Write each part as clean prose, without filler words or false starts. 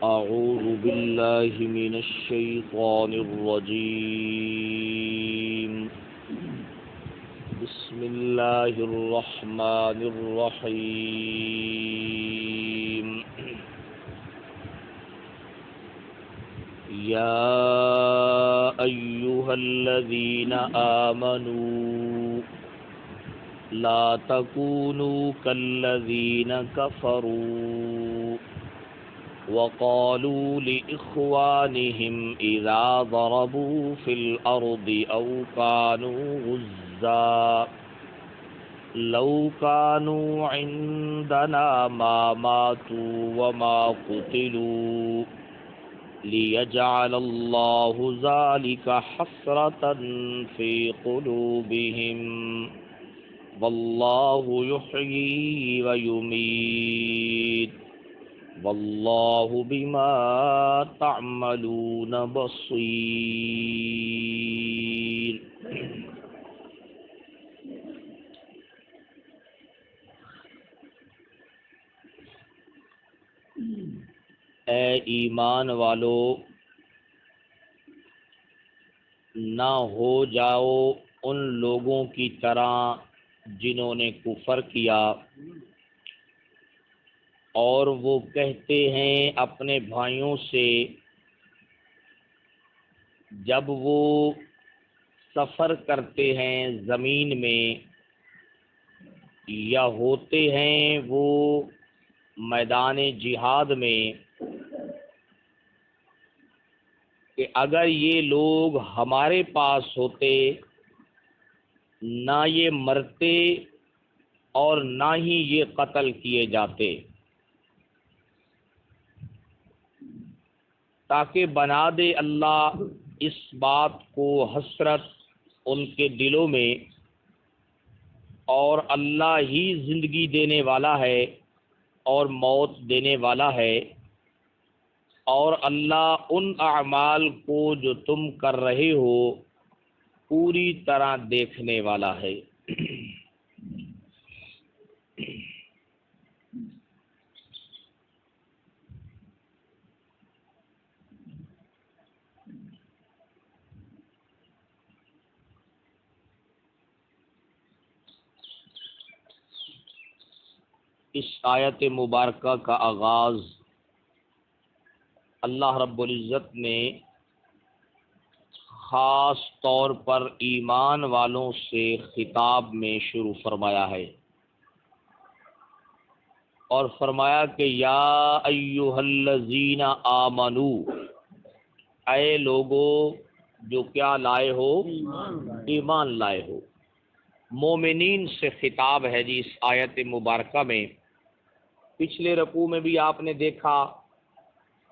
أعوذ بالله من الشيطان الرجيم. بسم الله الرحمن الرحيم. يا أيها الذين آمنوا لا تكونوا كالذين كفروا وقالوا لإخوانهم إذا ضربوا في الأرض أو كانوا غزا لو كانوا عندنا ما ماتوا وما قتلوا ليجعل الله ذلك حسرة في قلوبهم والله يحيي ويميت واللہ بما تعملون بصیر. اے ایمان والو، نہ ہو جاؤ ان لوگوں کی طرح جنہوں نے کفر کیا اور وہ کہتے ہیں اپنے بھائیوں سے جب وہ سفر کرتے ہیں زمین میں یا ہوتے ہیں وہ میدان جہاد میں کہ اگر یہ لوگ ہمارے پاس ہوتے نہ یہ مرتے اور نہ ہی یہ قتل کیے جاتے، تاکہ بنا دے اللہ اس بات کو حسرت ان کے دلوں میں، اور اللہ ہی زندگی دینے والا ہے اور موت دینے والا ہے، اور اللہ ان اعمال کو جو تم کر رہے ہو پوری طرح دیکھنے والا ہے. اس آیت مبارکہ کا آغاز اللہ رب العزت نے خاص طور پر ایمان والوں سے خطاب میں شروع فرمایا ہے اور فرمایا کہ یا ایھا الذین آمنو، اے لوگو جو کیا لائے ہو؟ ایمان لائے ہو. مومنین سے خطاب ہے جی اس آیت مبارکہ میں. پچھلے رکوع میں بھی آپ نے دیکھا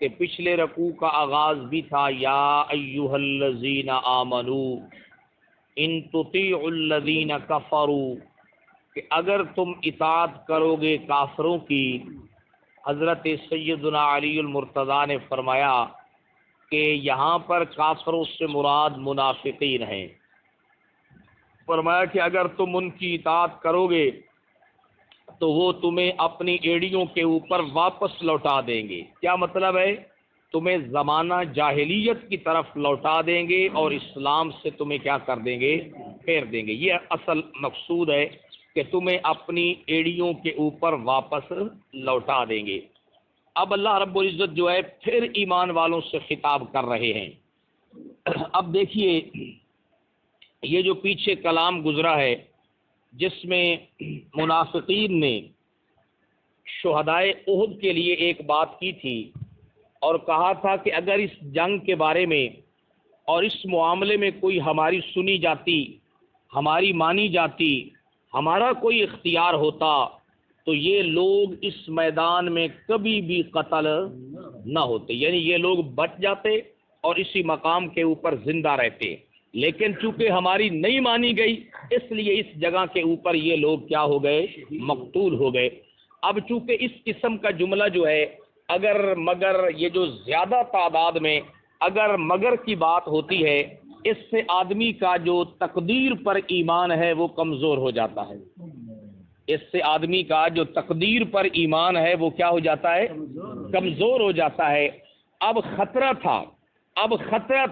کہ پچھلے رکوع کا آغاز بھی تھا یا ایھا الذین آمنو ان تطیعوا الذین کفروا، کہ اگر تم اطاعت کرو گے کافروں کی. حضرت سیدنا علی المرتضیٰ نے فرمایا کہ یہاں پر کافروں سے مراد منافقین ہیں. فرمایا کہ اگر تم ان کی اطاعت کرو گے تو وہ تمہیں اپنی ایڑیوں کے اوپر واپس لوٹا دیں گے. کیا مطلب ہے؟ تمہیں زمانہ جاہلیت کی طرف لوٹا دیں گے اور اسلام سے تمہیں کیا کر دیں گے؟ پھیر دیں گے. یہ اصل مقصود ہے کہ تمہیں اپنی ایڑیوں کے اوپر واپس لوٹا دیں گے. اب اللہ رب العزت جو ہے پھر ایمان والوں سے خطاب کر رہے ہیں. اب دیکھیے یہ جو پیچھے کلام گزرا ہے جس میں منافقین نے شہدائے احد کے لیے ایک بات کی تھی اور کہا تھا کہ اگر اس جنگ کے بارے میں اور اس معاملے میں کوئی ہماری سنی جاتی، ہماری مانی جاتی، ہمارا کوئی اختیار ہوتا تو یہ لوگ اس میدان میں کبھی بھی قتل نہ ہوتے، یعنی یہ لوگ بچ جاتے اور اسی مقام کے اوپر زندہ رہتے. لیکن چونکہ ہماری نہیں مانی گئی اس لیے اس جگہ کے اوپر یہ لوگ کیا ہو گئے؟ مقتول ہو گئے. اب چونکہ اس قسم کا جملہ جو ہے اگر مگر یہ جو زیادہ تعداد میں اگر مگر کی بات ہوتی ہے اس سے آدمی کا جو تقدیر پر ایمان ہے وہ کمزور ہو جاتا ہے. اس سے آدمی کا جو تقدیر پر ایمان ہے وہ کیا ہو جاتا ہے؟ کمزور ہو جاتا ہے۔ اب خطرہ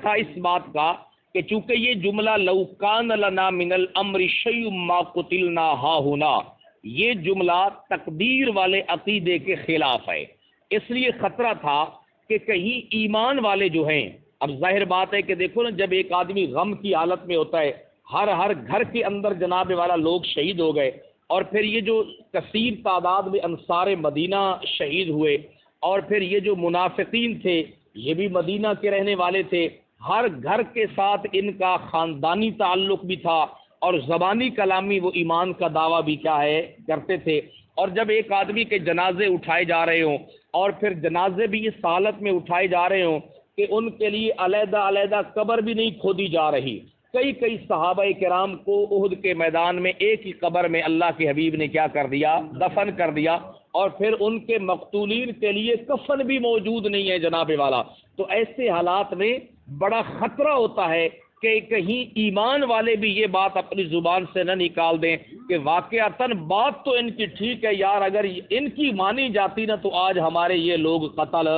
تھا اس بات کا کہ چونکہ یہ جملہ لو کان لنا من الامر شیء ما قتلنا ہاہنا، یہ جملہ تقدیر والے عقیدے کے خلاف ہے، اس لیے خطرہ تھا کہ کہیں ایمان والے جو ہیں، اب ظاہر بات ہے کہ دیکھو نا، جب ایک آدمی غم کی حالت میں ہوتا ہے، ہر گھر کے اندر جناب والا لوگ شہید ہو گئے، اور پھر یہ جو کثیر تعداد میں انصار مدینہ شہید ہوئے، اور پھر یہ جو منافقین تھے یہ بھی مدینہ کے رہنے والے تھے، ہر گھر کے ساتھ ان کا خاندانی تعلق بھی تھا، اور زبانی کلامی وہ ایمان کا دعویٰ بھی کیا ہے کرتے تھے۔ اور جب ایک آدمی کے جنازے اٹھائے جا رہے ہوں، اور پھر جنازے بھی اس حالت میں اٹھائے جا رہے ہوں کہ ان کے لیے علیحدہ قبر بھی نہیں کھودی جا رہی، کئی صحابہ کرام کو احد کے میدان میں ایک ہی قبر میں اللہ کے حبیب نے کیا کر دیا؟ دفن کر دیا، اور پھر ان کے مقتولین کے لیے کفن بھی موجود نہیں ہے جناب والا۔ تو ایسے حالات میں بڑا خطرہ ہوتا ہے کہ کہیں ایمان والے بھی یہ بات اپنی زبان سے نہ نکال دیں کہ واقعتاً بات تو ان کی ٹھیک ہے یار، اگر ان کی مانی جاتی نا تو آج ہمارے یہ لوگ قتل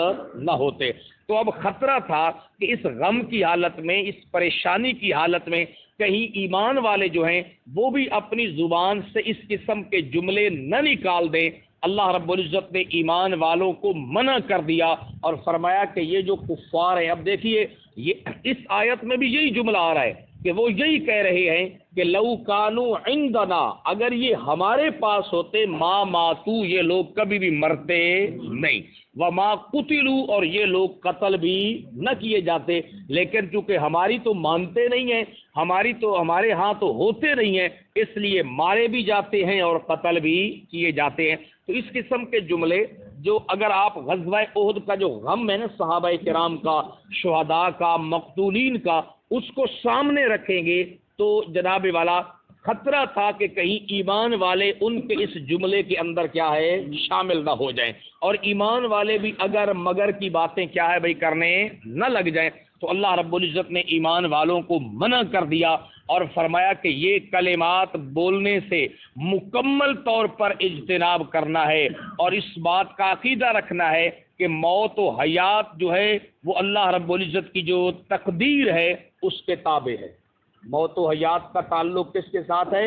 نہ ہوتے۔ تو اب خطرہ تھا کہ اس غم کی حالت میں، اس پریشانی کی حالت میں کہیں ایمان والے جو ہیں وہ بھی اپنی زبان سے اس قسم کے جملے نہ نکال دیں۔ اللہ رب العزت نے ایمان والوں کو منع کر دیا اور فرمایا کہ یہ جو کفار ہیں، اب دیکھیے یہ اس آیت میں بھی یہی جملہ آ رہا ہے کہ وہ یہی کہہ رہے ہیں کہ لو کانو عندنا، اگر یہ ہمارے پاس ہوتے، ما ماتو، یہ لوگ کبھی بھی مرتے نہیں، وما قتلوا، اور یہ لوگ قتل بھی نہ کیے جاتے، لیکن چونکہ ہماری تو مانتے نہیں ہیں، ہمارے ہاں تو ہوتے نہیں ہیں، اس لیے مارے بھی جاتے ہیں اور قتل بھی کیے جاتے ہیں۔ تو اس قسم کے جملے جو اگر آپ غزوہ احد کا جو غم ہے نا صحابہ کرام کا، شہداء کا، مقتولین کا، اس کو سامنے رکھیں گے تو جناب والا خطرہ تھا کہ کہیں ایمان والے ان کے اس جملے کے اندر کیا ہے شامل نہ ہو جائیں، اور ایمان والے بھی اگر مگر کی باتیں کیا ہے بھائی کرنے نہ لگ جائیں۔ تو اللہ رب العزت نے ایمان والوں کو منع کر دیا اور فرمایا کہ یہ کلمات بولنے سے مکمل طور پر اجتناب کرنا ہے، اور اس بات کا عقیدہ رکھنا ہے کہ موت و حیات جو ہے وہ اللہ رب العزت کی جو تقدیر ہے اس کے تابع ہے۔ موت و حیات کا تعلق کس کے ساتھ ہے؟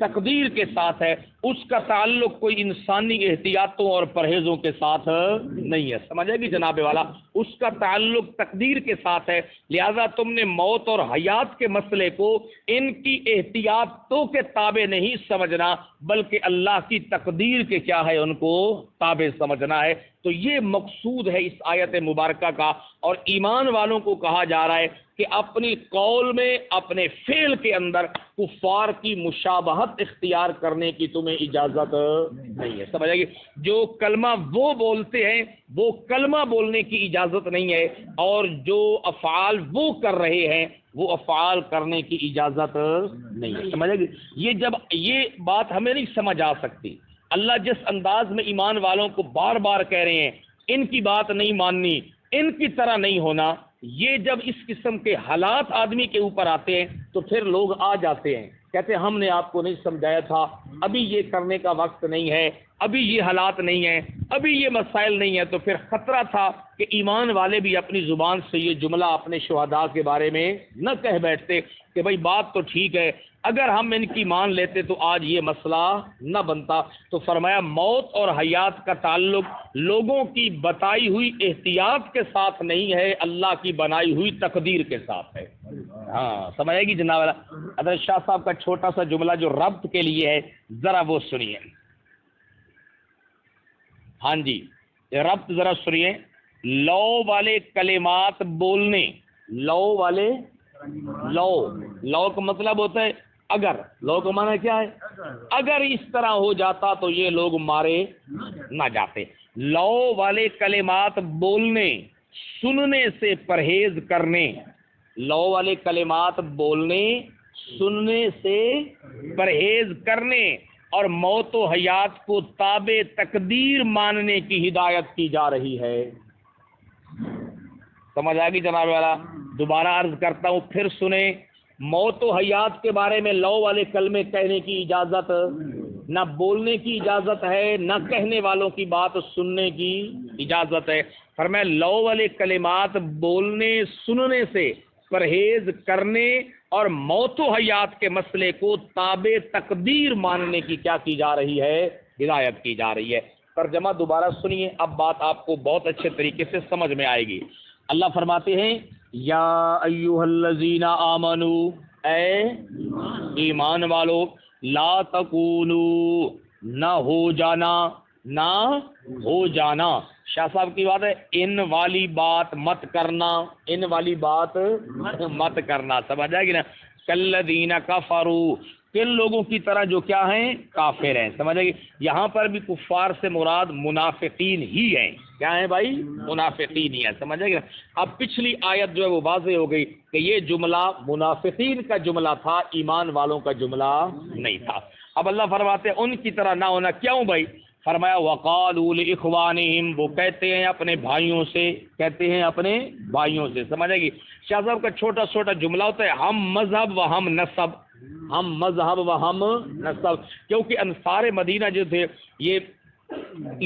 تقدیر کے ساتھ ہے، اس کا تعلق کوئی انسانی احتیاطوں اور پرہیزوں کے ساتھ نہیں ہے، سمجھے گی جناب والا؟ اس کا تعلق تقدیر کے ساتھ ہے، لہذا تم نے موت اور حیات کے مسئلے کو ان کی احتیاطوں کے تابع نہیں سمجھنا، بلکہ اللہ کی تقدیر کے کیا ہے ان کو تابع سمجھنا ہے۔ تو یہ مقصود ہے اس آیت مبارکہ کا، اور ایمان والوں کو کہا جا رہا ہے کہ اپنی قول میں، اپنے فعل کے اندر کفار کی مشابہت اختیار کرنے کی تمہیں اجازت نہیں ہے، سمجھ آئے گی؟ جو کلمہ وہ بولتے ہیں وہ کلمہ بولنے کی اجازت نہیں ہے، اور جو افعال وہ کر رہے ہیں وہ افعال کرنے کی اجازت نہیں ہے، سمجھ آئے گی؟ یہ بات ہمیں نہیں سمجھ آ سکتی۔ اللہ جس انداز میں ایمان والوں کو بار بار کہہ رہے ہیں ان کی بات نہیں ماننی، ان کی طرح نہیں ہونا، یہ جب اس قسم کے حالات آدمی کے اوپر آتے ہیں تو پھر لوگ آ جاتے ہیں، کہتے ہیں ہم نے آپ کو نہیں سمجھایا تھا، ابھی یہ کرنے کا وقت نہیں ہے، ابھی یہ حالات نہیں ہیں، ابھی یہ مسائل نہیں ہیں۔ تو پھر خطرہ تھا کہ ایمان والے بھی اپنی زبان سے یہ جملہ اپنے شہداء کے بارے میں نہ کہہ بیٹھتے کہ بھائی بات تو ٹھیک ہے، اگر ہم ان کی مان لیتے تو آج یہ مسئلہ نہ بنتا۔ تو فرمایا موت اور حیات کا تعلق لوگوں کی بتائی ہوئی احتیاط کے ساتھ نہیں ہے، اللہ کی بنائی ہوئی تقدیر کے ساتھ ہے۔ ہاں سمجھ آئے گی جناب؟ حضرت شاہ صاحب کا چھوٹا سا جملہ جو ربط کے لیے ہے ذرا وہ سنیے۔ ہاں جی ربط ذرا سنیے۔ لو والے کلمات بولنے، لو کا مطلب ہوتا ہے اگر، لو کا معنی کیا ہے؟ اگر اس طرح ہو جاتا تو یہ لوگ مارے نہ جاتے۔ لو والے کلمات بولنے، سننے سے پرہیز کرنے، لو والے کلمات بولنے، سننے سے پرہیز کرنے، اور موت و حیات کو تابع تقدیر ماننے کی ہدایت کی جا رہی ہے۔ سمجھ آ گئی جناب والا؟ دوبارہ عرض کرتا ہوں، پھر سنیں، موت و حیات کے بارے میں لو والے کلمے کہنے کی اجازت نہ بولنے کی اجازت ہے، نہ کہنے والوں کی بات سننے کی اجازت ہے۔ فرمایا لو والے کلمات بولنے سننے سے پرہیز کرنے اور موت و حیات کے مسئلے کو تابع تقدیر ماننے کی کیا کی جا رہی ہے؟ ہدایت کی جا رہی ہے۔ ترجمہ دوبارہ سنیے، اب بات آپ کو بہت اچھے طریقے سے سمجھ میں آئے گی۔ اللہ فرماتے ہیں یا ایھا الذین آمنو، اے ایمان والو، لا تکونو، نہ ہو جانا، نہ ہو جانا، شاہ صاحب کی بات ہے، ان والی بات مت کرنا، ان والی بات مت کرنا، سمجھ آئے گی نا؟ کالذین کفروا، کن لوگوں کی طرح جو کیا ہیں؟ کافر ہیں، سمجھ آئے گی؟ یہاں پر بھی کفار سے مراد منافقین ہی ہیں، کیا ہیں بھائی؟ منافقین ہی ہیں، سمجھ آئے گی نا؟ اب پچھلی آیت جو ہے وہ واضح ہو گئی کہ یہ جملہ منافقین کا جملہ تھا، ایمان والوں کا جملہ نہیں تھا۔ اب اللہ فرماتے ہیں ان کی طرح نہ ہونا، کیوں بھائی؟ فرمایا وقالوا لاخوانہم، وہ کہتے ہیں اپنے بھائیوں سے، کہتے ہیں اپنے بھائیوں سے، سمجھ آئے گی؟ شاہ صاحب کا چھوٹا چھوٹا جملہ ہوتا ہے، ہم مذہب و ہم نسب، ہم مذہب و ہم نسب، کیونکہ انصار مدینہ جو تھے، یہ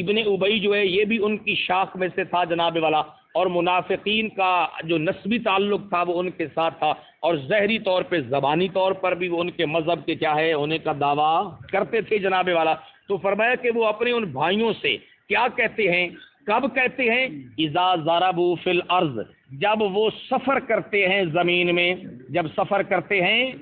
ابن ابی جو ہے یہ بھی ان کی شاخ میں سے تھا جناب والا، اور منافقین کا جو نسبی تعلق تھا وہ ان کے ساتھ تھا، اور ظاہری طور پہ زبانی طور پر بھی وہ ان کے مذہب کے کیا ہے ہونے کا دعویٰ کرتے تھے جناب والا۔ تو فرمایا کہ وہ اپنے ان بھائیوں سے کیا کہتے ہیں، کب کہتے ہیں؟ اذا ضربوا فی الارض، جب وہ سفر کرتے ہیں زمین میں، جب سفر کرتے ہیں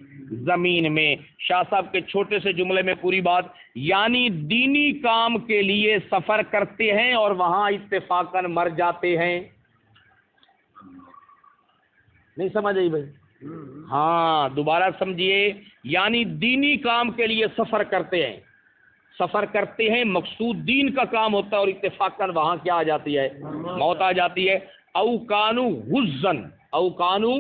زمین میں۔ شاہ صاحب کے چھوٹے سے جملے میں پوری بات، یعنی دینی کام کے لیے سفر کرتے ہیں اور وہاں اتفاقاً مر جاتے ہیں۔ نہیں سمجھ آئی بھائی؟ ہاں دوبارہ سمجھیے، یعنی دینی کام کے لیے سفر کرتے ہیں، سفر کرتے ہیں، مقصود دین کا کام ہوتا ہے، اور اتفاقاً وہاں کیا آ جاتی ہے؟ موت آ جاتی ہے۔ او کانو غزن، او کانو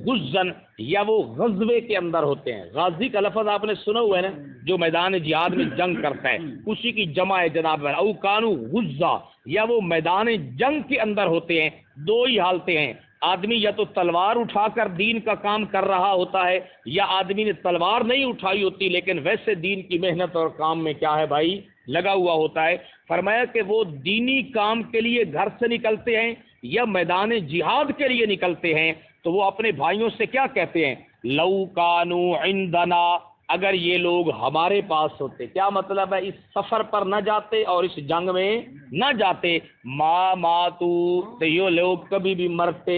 غزن، یا وہ غزوے کے اندر ہوتے ہیں۔ غازی کا لفظ آپ نے سنا ہوا ہے نا، جو میدان جہاد میں جنگ کرتا ہے، اسی کی جمع ہے جناب۔ او کانو غزہ، یا وہ میدان جنگ کے اندر ہوتے ہیں۔ دو ہی حالتیں ہیں، آدمی یا تو تلوار اٹھا کر دین کا کام کر رہا ہوتا ہے، یا آدمی نے تلوار نہیں اٹھائی ہوتی لیکن ویسے دین کی محنت اور کام میں کیا ہے بھائی؟ لگا ہوا ہوتا ہے۔ فرمایا کہ وہ دینی کام کے لیے گھر سے نکلتے ہیں یا میدان جہاد کے لیے نکلتے ہیں، تو وہ اپنے بھائیوں سے کیا کہتے ہیں؟ لو کانو عندنا، اگر یہ لوگ ہمارے پاس ہوتے، کیا مطلب ہے؟ اس سفر پر نہ جاتے اور اس جنگ میں نہ جاتے، ما ماتو، تو یہ لوگ کبھی بھی مرتے۔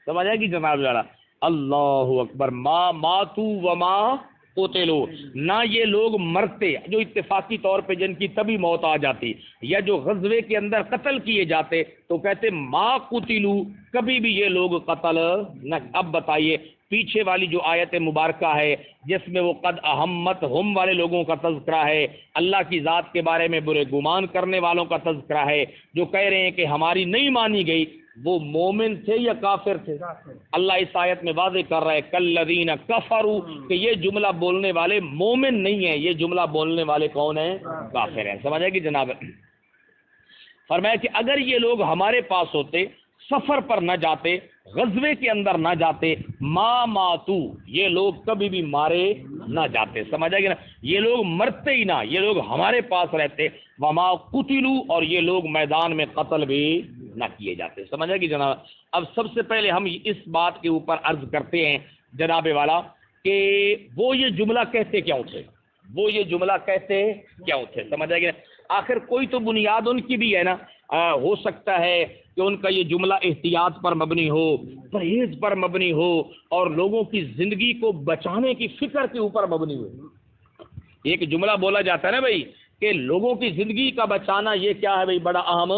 سمجھ آئے گی جناب ذرا؟ اللہ اکبر، ما ماتو وما قتلوا، نہ یہ لوگ مرتے، جو اتفاقی طور پہ جن کی تبھی موت آ جاتی، یا جو غزوے کے اندر قتل کیے جاتے، تو کہتے ما قتلوا، کبھی بھی یہ لوگ قتل نہ۔ اب بتائیے پیچھے والی جو آیت مبارکہ ہے جس میں وہ قد اہمت ہم والے لوگوں کا تذکرہ ہے، اللہ کی ذات کے بارے میں برے گمان کرنے والوں کا تذکرہ ہے، جو کہہ رہے ہیں کہ ہماری نہیں مانی گئی، وہ مومن تھے یا کافر تھے؟ اللہ اس آیت میں واضح کر رہا ہے کالذین کفروا، کہ یہ جملہ بولنے والے مومن نہیں ہیں، یہ جملہ بولنے والے کون ہیں؟ کافر ہیں، سمجھ آئے گی جناب؟ فرمایا کہ اگر یہ لوگ ہمارے پاس ہوتے، سفر پر نہ جاتے، غزوے کے اندر نہ جاتے، ما ماتو، یہ لوگ کبھی بھی مارے نہ جاتے، سمجھ آئے گی نا؟ یہ لوگ مرتے ہی نہ، یہ لوگ ہمارے پاس رہتے، وما قتلوا، اور یہ لوگ میدان میں قتل بھی نہ کیے جاتے، سمجھ آئے گی جناب؟ اب سب سے پہلے ہم اس بات کے اوپر عرض کرتے ہیں جناب والا کہ وہ یہ جملہ کہتے کیوں تھے، وہ یہ جملہ کہتے کیوں تھے، سمجھ آئے گی؟ آخر کوئی تو بنیاد ان کی بھی ہے نا، ہو سکتا ہے کہ ان کا یہ جملہ احتیاط پر مبنی ہو، پرہیز پر مبنی ہو، اور لوگوں کی زندگی کو بچانے کی فکر کے اوپر مبنی ہو۔ ایک جملہ بولا جاتا ہے نا بھائی کہ لوگوں کی زندگی کا بچانا یہ کیا ہے بھائی؟ بڑا اہم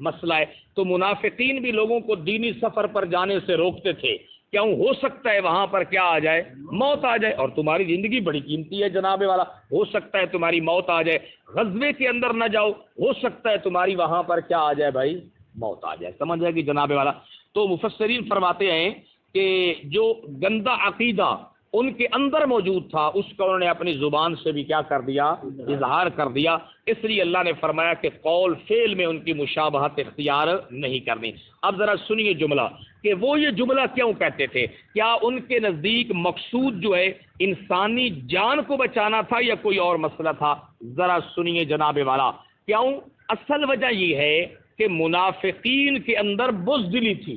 مسئلہ ہے۔ تو منافقین بھی لوگوں کو دینی سفر پر جانے سے روکتے تھے، کیوں؟ ہو سکتا ہے وہاں پر کیا آ جائے؟ موت آ جائے، اور تمہاری زندگی بڑی قیمتی ہے جناب والا، ہو سکتا ہے تمہاری موت آ جائے، غزوے کے اندر نہ جاؤ، ہو سکتا ہے تمہاری وہاں پر کیا آ جائے بھائی؟ موت آ جائے، سمجھ جائے گی جناب والا؟ تو مفسرین فرماتے ہیں کہ جو گندا عقیدہ ان کے اندر موجود تھا اس کا انہوں نے اپنی زبان سے بھی کیا کر دیا؟ اظہار کر دیا۔ اس لیے اللہ نے فرمایا کہ قول فعل میں ان کی مشابہت اختیار نہیں کرنی۔ اب ذرا سنیے جملہ کہ وہ یہ جملہ کیوں کہتے تھے؟ کیا ان کے نزدیک مقصود جو ہے انسانی جان کو بچانا تھا یا کوئی اور مسئلہ تھا؟ ذرا سنیے جناب والا، کیوں؟ اصل وجہ یہ ہے کہ منافقین کے اندر بزدلی تھی۔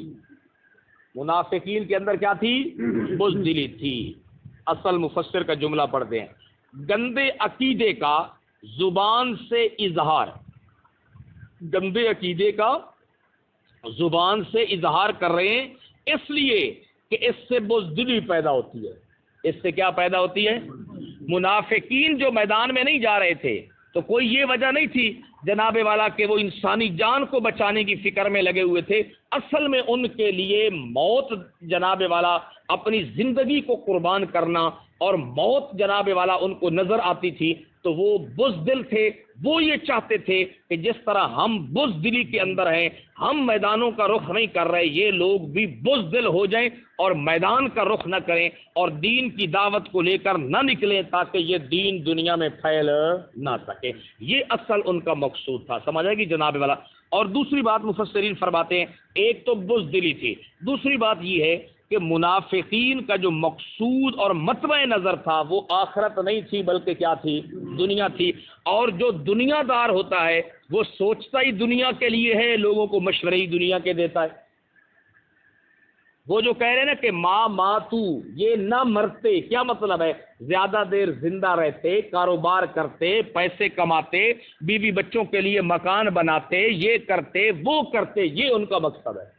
منافقین کے اندر کیا تھی؟ بزدلی تھی۔ اصل مفسر کا جملہ پڑھتے ہیں، گندے عقیدے کا زبان سے اظہار، گندے عقیدے کا زبان سے اظہار کر رہے ہیں اس لیے کہ اس سے بزدلی پیدا ہوتی ہے۔ اس سے کیا پیدا ہوتی ہے؟ منافقین جو میدان میں نہیں جا رہے تھے تو کوئی یہ وجہ نہیں تھی جناب والا کہ وہ انسانی جان کو بچانے کی فکر میں لگے ہوئے تھے، اصل میں ان کے لیے موت جناب والا، اپنی زندگی کو قربان کرنا اور موت جناب والا ان کو نظر آتی تھی، تو وہ بزدل تھے۔ وہ یہ چاہتے تھے کہ جس طرح ہم بزدلی کے اندر ہیں، ہم میدانوں کا رخ نہیں کر رہے، یہ لوگ بھی بزدل ہو جائیں اور میدان کا رخ نہ کریں اور دین کی دعوت کو لے کر نہ نکلیں تاکہ یہ دین دنیا میں پھیل نہ سکے۔ یہ اصل ان کا مقصود تھا، سمجھ آئے گی جناب والا۔ اور دوسری بات مفسرین فرماتے ہیں، ایک تو بزدلی تھی، دوسری بات یہ ہے کہ منافقین کا جو مقصود اور مطمع نظر تھا وہ آخرت نہیں تھی بلکہ کیا تھی؟ دنیا تھی۔ اور جو دنیا دار ہوتا ہے وہ سوچتا ہی دنیا کے لیے ہے، لوگوں کو مشورے ہی دنیا کے دیتا ہے۔ وہ جو کہہ رہے ہیں نا کہ ماتو، یہ نہ مرتے، کیا مطلب ہے؟ زیادہ دیر زندہ رہتے، کاروبار کرتے، پیسے کماتے، بیوی بچوں کے لیے مکان بناتے، یہ کرتے وہ کرتے، یہ ان کا مقصد ہے۔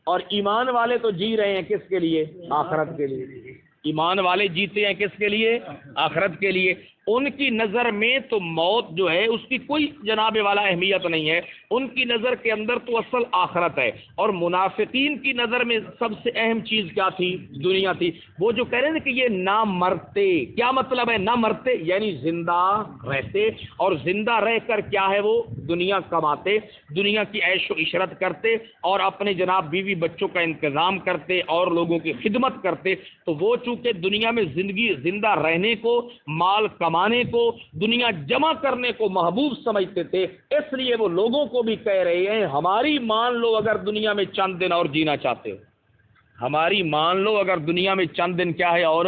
اور ایمان والے تو جی رہے ہیں کس کے لیے؟ آخرت کے لیے۔ ایمان والے جیتے ہیں کس کے لیے؟ آخرت کے لیے۔ ان کی نظر میں تو موت جو ہے اس کی کوئی جناب والا اہمیت نہیں ہے، ان کی نظر کے اندر تو اصل آخرت ہے۔ اور منافقین کی نظر میں سب سے اہم چیز کیا تھی؟ دنیا تھی۔ وہ جو کہہ رہے ہیں کہ یہ نہ مرتے، کیا مطلب ہے نہ مرتے؟ یعنی زندہ رہتے، اور زندہ رہ کر کیا ہے؟ وہ دنیا کماتے، دنیا کی عیش و عشرت کرتے اور اپنے جناب بیوی بچوں کا انتظام کرتے اور لوگوں کی خدمت کرتے۔ تو وہ چونکہ دنیا میں زندہ رہنے کو، مال کمانے کو، دنیا جمع کرنے کو محبوب سمجھتے تھے، اس لیے وہ لوگوں کو بھی کہہ رہے ہیں ہماری مان لو اگر دنیا میں چند دن اور جینا چاہتے ہو، ہماری مان لو اگر دنیا میں چند دن کیا ہے اور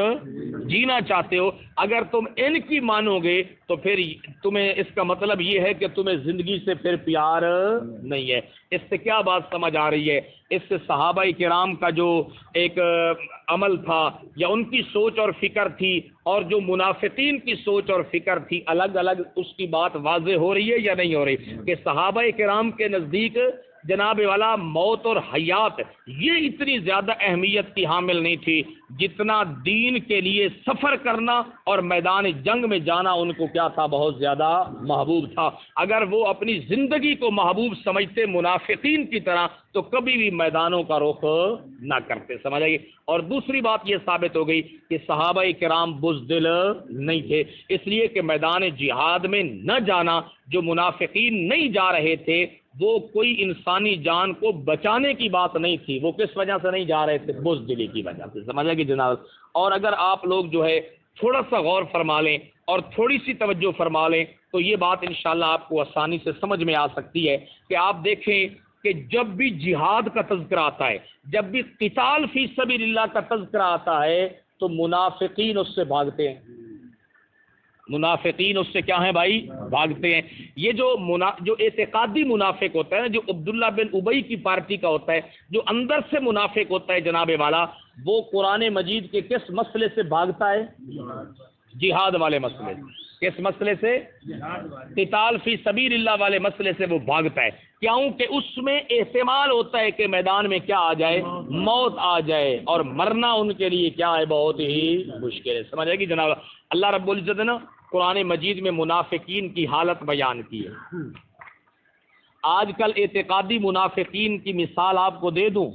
جینا چاہتے ہو۔ اگر تم ان کی مانو گے تو پھر تمہیں اس کا مطلب یہ ہے کہ تمہیں زندگی سے پھر پیار نہیں ہے۔ اس سے کیا بات سمجھ آ رہی ہے؟ اس سے صحابہ کرام کا جو ایک عمل تھا یا ان کی سوچ اور فکر تھی اور جو منافقین کی سوچ اور فکر تھی، الگ الگ اس کی بات واضح ہو رہی ہے یا نہیں ہو رہی؟ کہ صحابہ کرام کے نزدیک جناب والا موت اور حیات یہ اتنی زیادہ اہمیت کی حامل نہیں تھی جتنا دین کے لیے سفر کرنا اور میدان جنگ میں جانا ان کو کیا تھا؟ بہت زیادہ محبوب تھا۔ اگر وہ اپنی زندگی کو محبوب سمجھتے منافقین کی طرح تو کبھی بھی میدانوں کا رخ نہ کرتے، سمجھ آئیے۔ اور دوسری بات یہ ثابت ہو گئی کہ صحابہ کرام بزدل نہیں تھے، اس لیے کہ میدان جہاد میں نہ جانا، جو منافقین نہیں جا رہے تھے وہ کوئی انسانی جان کو بچانے کی بات نہیں تھی، وہ کس وجہ سے نہیں جا رہے تھے؟ بزدلی کی وجہ سے، سمجھا کہ جناب۔ اور اگر آپ لوگ جو ہے تھوڑا سا غور فرما لیں اور تھوڑی سی توجہ فرما لیں تو یہ بات انشاءاللہ آپ کو آسانی سے سمجھ میں آ سکتی ہے کہ آپ دیکھیں کہ جب بھی جہاد کا تذکرہ آتا ہے، جب بھی قتال فی سبیل اللہ کا تذکرہ آتا ہے تو منافقین اس سے بھاگتے ہیں، منافقین اس سے کیا ہیں بھائی؟ بھاگتے ہیں۔ یہ جو اعتقادی منافق ہوتا ہے نا، جو عبداللہ بن ابی کی پارٹی کا ہوتا ہے، جو اندر سے منافق ہوتا ہے جناب والا، وہ قرآن مجید کے کس مسئلے سے بھاگتا ہے؟ جہاد والے مسئلے سے۔ کس مسئلے سے؟ قتال فی سبیل اللہ والے مسئلے سے وہ بھاگتا ہے، کیونکہ اس میں احتمال ہوتا ہے کہ میدان میں کیا آ جائے؟ موت آ جائے، اور مرنا ان کے لیے کیا ہے؟ بہت ہی مشکل ہے، سمجھ آئے گی جناب۔ اللہ رب العزت نے قرآن مجید میں منافقین کی حالت بیان کی ہے۔ آج کل اعتقادی منافقین کی مثال آپ کو دے دوں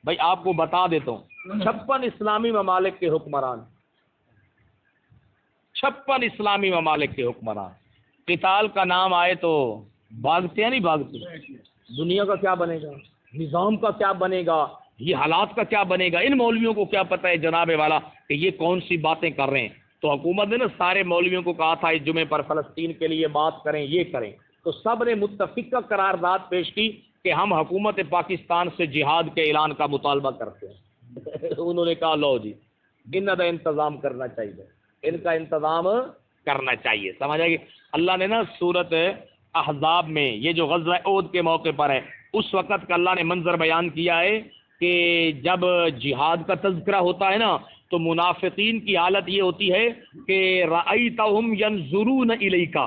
بھائی، آپ کو بتا دیتا ہوں۔ 56 اسلامی ممالک کے حکمران، 56 اسلامی ممالک کے حکمران، قتال کا نام آئے تو بھاگتے ہیں نہیں بھاگتے؟ دنیا کا کیا بنے گا؟ نظام کا کیا بنے گا؟ یہ حالات کا کیا بنے گا، ان مولویوں کو کیا پتہ ہے جناب والا کہ یہ کون سی باتیں کر رہے ہیں۔ تو حکومت نے نا سارے مولویوں کو کہا تھا اس جمعے پر فلسطین کے لیے بات کریں، یہ کریں، تو سب نے متفقہ قرارداد پیش کی کہ ہم حکومت پاکستان سے جہاد کے اعلان کا مطالبہ کرتے ہیں۔ انہوں نے کہا لو جی ان کا انتظام کرنا چاہیے، ان کا انتظام کرنا چاہیے، سمجھ آئے گی۔ اللہ نے نا سورت احزاب میں یہ جو غزوہ احد کے موقع پر ہے اس وقت کا اللہ نے منظر بیان کیا ہے کہ جب جہاد کا تذکرہ ہوتا ہے نا تو منافقین کی حالت یہ ہوتی ہے کہ رأیتہم ینظرون الیک،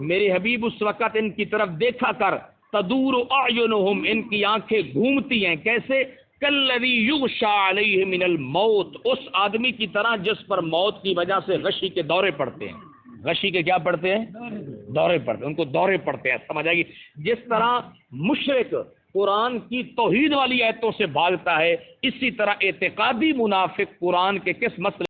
میرے حبیب اس وقت ان کی طرف دیکھا کر، تدور اعینہم، ان کی آنکھیں گھومتی ہیں، کیسے؟ کالذی یغشی علیہ من الموت، اس آدمی کی طرح جس پر موت کی وجہ سے غشی کے دورے پڑتے ہیں۔ غشی کے کیا پڑتے ہیں؟ دورے پڑتے ہیں، ان کو دورے پڑتے ہیں، سمجھ آئے گی۔ جس طرح مشرک قرآن کی توحید والی آیتوں سے بھاگتا ہے، اسی طرح اعتقادی منافق قرآن کے کس مسئلے